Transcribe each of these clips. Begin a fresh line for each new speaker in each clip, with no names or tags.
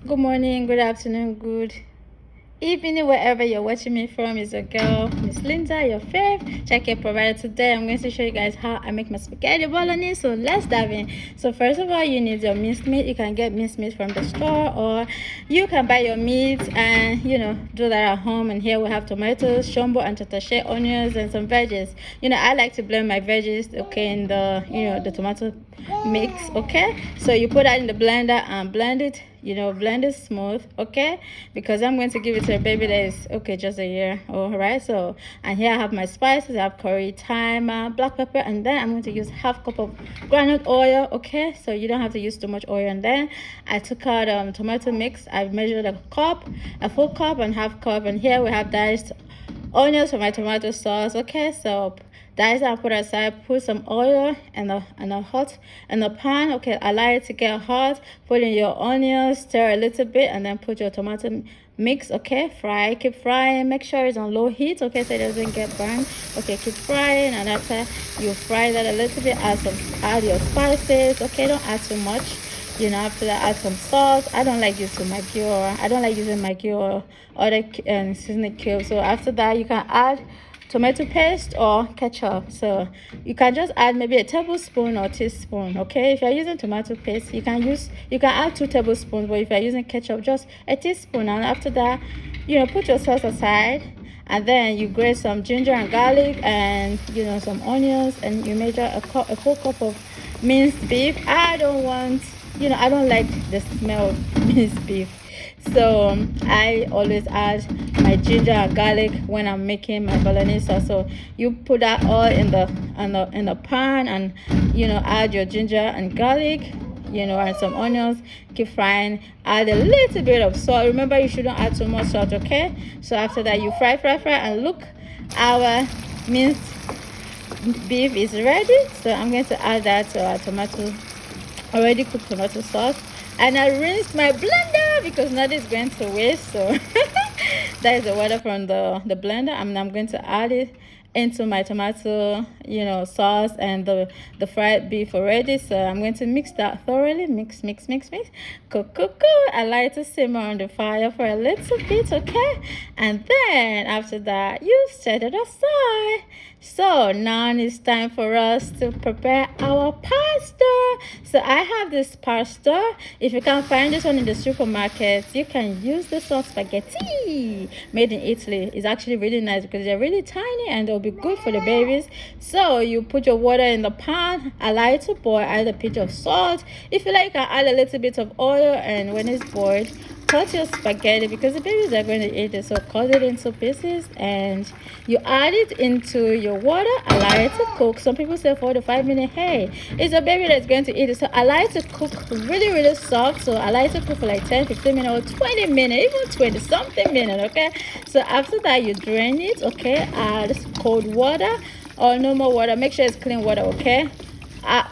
Good morning, good afternoon, good evening, wherever you're watching me from. Is your girl, Miss Linda, your fave checkout provider. Today, I'm going to show you guys how I make my spaghetti bolognese. So let's dive in. So first of all, you need your minced meat. You can get minced meat from the store, or you can buy your meat and do that at home. And here we have tomatoes, shombo, and tatashe, onions, and some veggies. I like to blend my veggies, okay, in the tomato mix. Okay, so you put that in the blender and blend it, blend it smooth, okay, because I'm going to give it to a baby that is okay just a year. All right, so and here I have my spices. I have curry, thyme, black pepper, and then I'm going to use half cup of groundnut oil. Okay, so you don't have to use too much oil. And then I took out tomato mix. I measured a full cup and half cup, and here we have diced onions for my tomato sauce. Okay, so dice and put aside. Put some oil in the pan. Okay, allow it to get hot. Put in your onions, stir a little bit, and then put your tomato mix. Okay, fry, keep frying. Make sure it's on low heat, okay, so it doesn't get burned. Okay, keep frying, and after you fry that a little bit, add your spices. Okay, don't add too much. After that, add some salt. I don't like using Maggi, or I don't like using Maggi or other seasoning cubes. So after that, you can add tomato paste or ketchup. So you can just add maybe a tablespoon or teaspoon. Okay, if you're using tomato paste, you can add 2 tablespoons, but if you're using ketchup, just a teaspoon. And after that, put your sauce aside, and then you grate some ginger and garlic, and some onions, and you measure a full cup of minced beef. I don't like the smell of minced beef, so I always add my ginger and garlic when I'm making my bolognese sauce. So you put that all in the pan, and add your ginger and garlic, and some onions. Keep frying. Add a little bit of salt. Remember, you shouldn't add too much salt. Okay, so after that, you fry, and look, our minced beef is ready. So I'm going to add that to our already cooked tomato sauce, and I rinsed my blender because nothing is going to waste. So that is the water from the blender. I'm going to add it into my tomato sauce and the fried beef already. So I'm going to mix that thoroughly. Mix, cook. I like to simmer on the fire for a little bit, okay, and then after that, you set it aside. So now it's time for us to prepare our pasta. So I have this pasta. If you can't find this one in the supermarket, you can use this one, spaghetti made in Italy. It's actually really nice because they're really tiny and they'll be good for the babies. So you put your water in the pan, allow it to boil, add a pinch of salt. If you like, you can add a little bit of oil, and when it's boiled, cut your spaghetti because the babies are going to eat it. So cut it into pieces, and you add it into your water, allow it to cook. Some people say 4 to 5 minutes. Hey, it's a baby that's going to eat it, so allow it to cook really soft. So allow it to cook for like 10-15 minutes or 20 minutes, even 20 something minutes. Okay, so after that, you drain it. Okay, add cold water or normal water. Make sure it's clean water. Okay,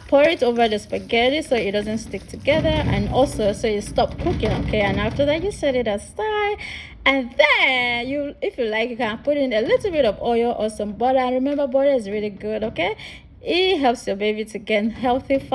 pour it over the spaghetti so it doesn't stick together, and also so you stop cooking. Okay, and after that, you set it aside, and then if you like, you can put in a little bit of oil or some butter. And remember, butter is really good. Okay, it helps your baby to get healthy fat.